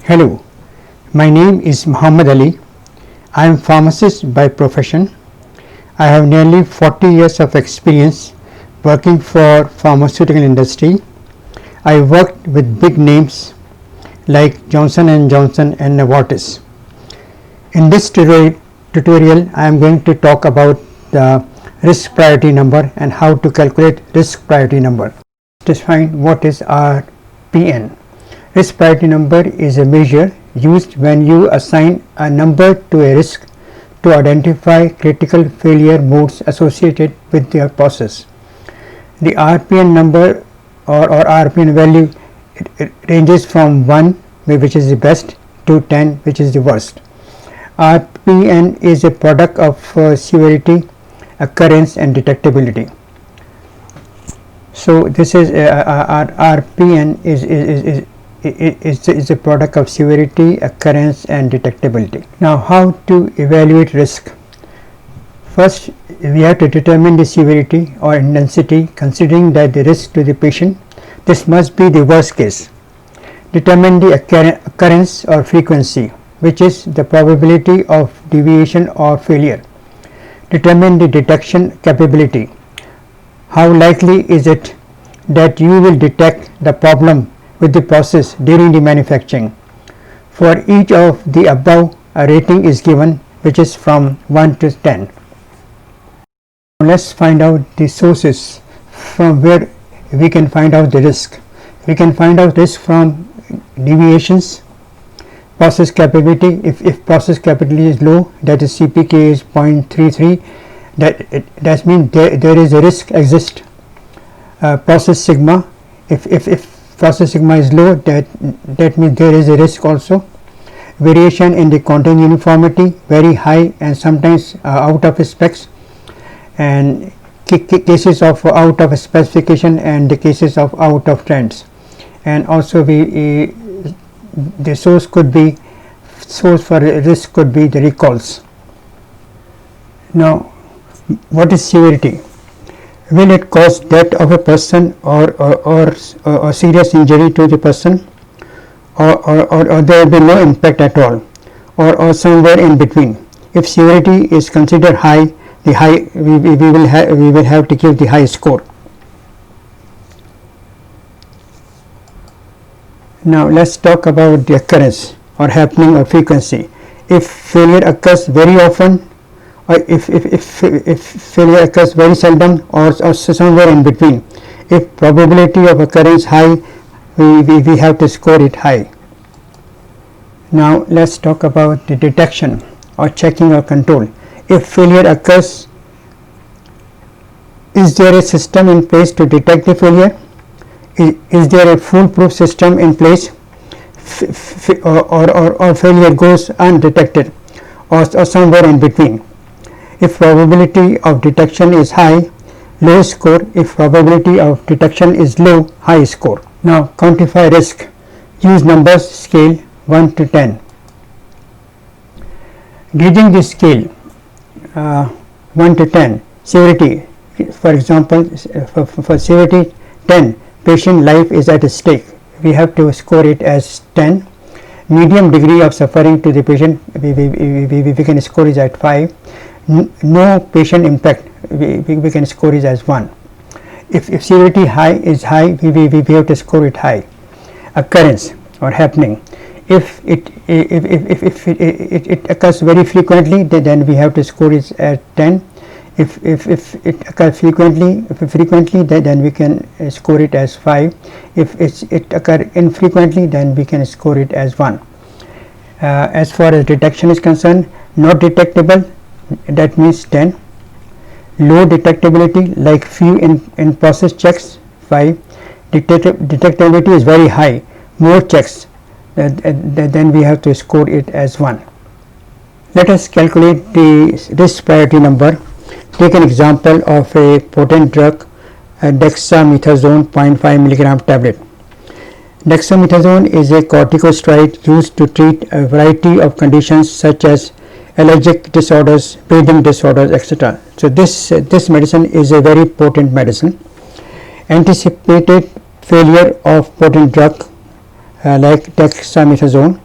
Hello, my name is Muhammad Ali. I am pharmacist by profession. I have nearly 40 years of experience working for pharmaceutical industry. I worked with big names like Johnson & Johnson and Novartis. In this tutorial, I am going to talk about the risk priority number and how to calculate risk priority number. Let's find what is RPN. Risk priority number is a measure used when you assign a number to a risk to identify critical failure modes associated with their process. The RPN number or RPN value it ranges from 1, which is the best, to 10, which is the worst. RPN is a product of severity, occurrence and detectability. So this is RPN is a product of severity, occurrence and detectability. Now how to evaluate risk? First, we have to determine the severity or intensity considering that the risk to the patient. This must be the worst case. Determine the occurrence or frequency, which is the probability of deviation or failure. Determine the detection capability. How likely is it that you will detect the problem with the process during the manufacturing? For each of the above, a rating is given, which is from 1 to 10. Now let's find out the sources from where we can find out the risk. We can find out risk from deviations, process capability. If process capability is low, that is CPK is 0.33, that means there is a risk exists. Process sigma, if process sigma is low, that means there is a risk also. Variation in the content uniformity, very high and sometimes out of specs, and cases of out of specification and the cases of out of trends. And also the source for risk could be the recalls. Now what is severity? Will it cause death of a person or serious injury to the person, or there will be no impact at all, or somewhere in between? If severity is considered high, we will have to give the high score. Now let's talk about the occurrence or happening or frequency. If failure occurs very often, or if failure occurs very seldom, or somewhere in between. If probability of occurrence high, we have to score it high. Now let's talk about the detection or checking or control. If failure occurs, is there a system in place to detect the failure? Is there a foolproof system in place, or failure goes undetected, or somewhere in between? If probability of detection is high, low score. If probability of detection is low, high score. Now quantify risk. Use numbers scale 1 to 10. Gauging the scale 1 to 10, severity. For example, for severity 10, patient life is at stake. We have to score it as 10. Medium degree of suffering to the patient, we can score it at 5. No patient impact, we can score it as 1. If severity is high, we have to score it high. Occurrence or happening. If it occurs very frequently, then we have to score it at 10. If it occurs frequently, then we can score it as 5. If it occurs infrequently, then we can score it as 1. As far as detection is concerned, not detectable, that means 10. Low detectability, like few in process checks, 5. Detectability is very high, more checks, then we have to score it as 1. Let us calculate the risk priority number. Take an example of a potent drug, dexamethasone 0.5 milligram tablet. Dexamethasone is a corticosteroid used to treat a variety of conditions such as allergic disorders, breathing disorders, etc. So this medicine is a very potent medicine. Anticipated failure of potent drug like dexamethasone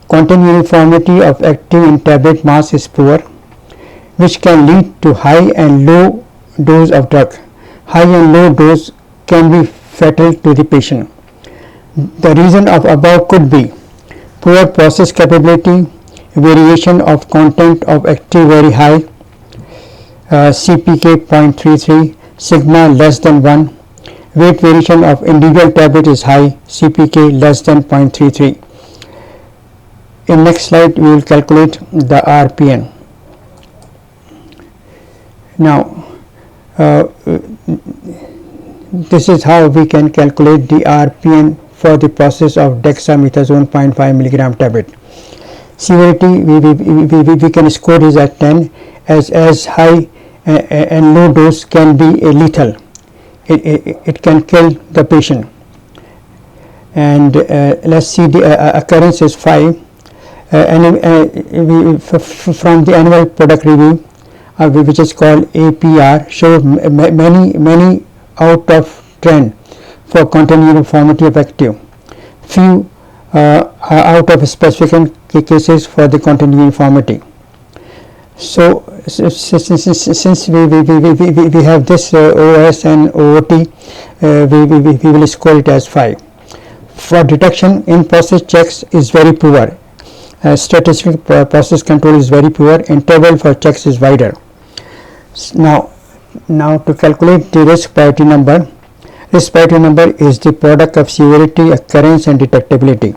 content uniformity of active in tablet mass is poor, which can lead to high and low dose of drug. High and low dose can be fatal to the patient. The reason of above could be poor process capability, variation of content of active very high, CPK 0.33, sigma less than 1, weight variation of individual tablet is high, CPK less than 0.33. In next slide we will calculate the RPN. Now this is how we can calculate the RPN for the process of dexamethasone 0.5 milligram tablet. Severity we can score this at 10, as high and low dose can be lethal. It can kill the patient. And let's see, the occurrence is 5. From the annual product review, which is called APR, shows many out of trend for content uniformity of active, few out of specific cases for the content uniformity. So since we have this OS and OOT, we will score it as 5. For detection, in process checks is very poor. Statistical process control is very poor. Interval for checks is wider. Now to calculate the risk priority number. Risk priority number is the product of severity, occurrence and detectability.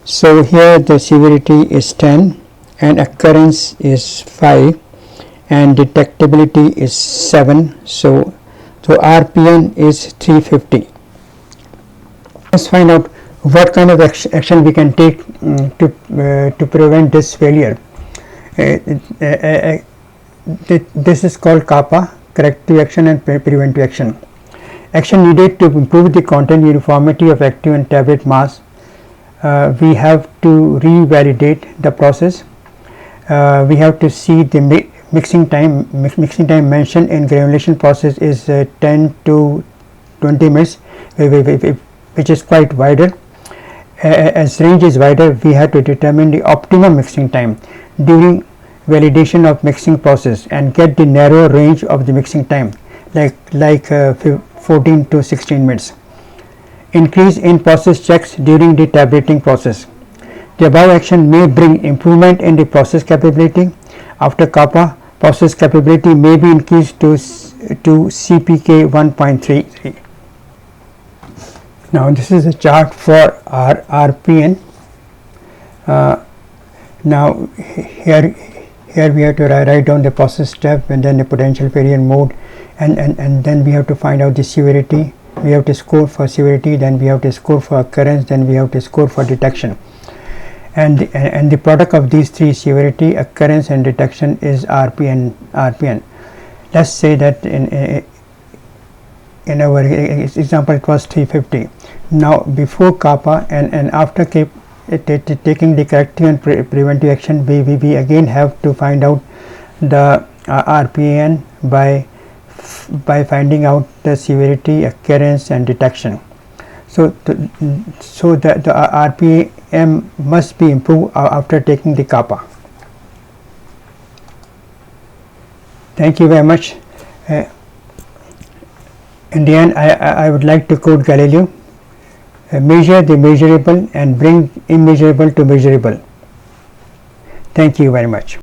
So here the severity is 10 and occurrence is 5 and detectability is 7. So RPN is 350. Let's find out what kind of action we can take to prevent this failure. This is called CAPA, corrective action and preventive action. Action needed to improve the content uniformity of active and tablet mass. We have to revalidate the process. We have to see the mixing time. Mixing time mentioned in granulation process is 10 to 20 minutes, which is quite wider. As range is wider, we have to determine the optimum mixing time during validation of mixing process and get the narrow range of the mixing time, like 14 to 16 minutes. Increase in process checks during the tableting process. The above action may bring improvement in the process capability. After CAPA, process capability may be increased to CPK 1.33. Now this is a chart for our RPN. Now here we have to write down the process step and then the potential failure mode, and then we have to find out the severity. We have to score for severity, then we have to score for occurrence, then we have to score for detection. And the product of these three, severity, occurrence and detection, is RPN. Let's say that in our example it was 350. Now before CAPA and after taking the corrective and preventive action, we again have to find out the RPN by finding out the severity, occurrence and detection. So the RPM must be improved after taking the CAPA. Thank you very much. In the end, I would like to quote Galileo: measure the measurable and bring immeasurable to measurable. Thank you very much.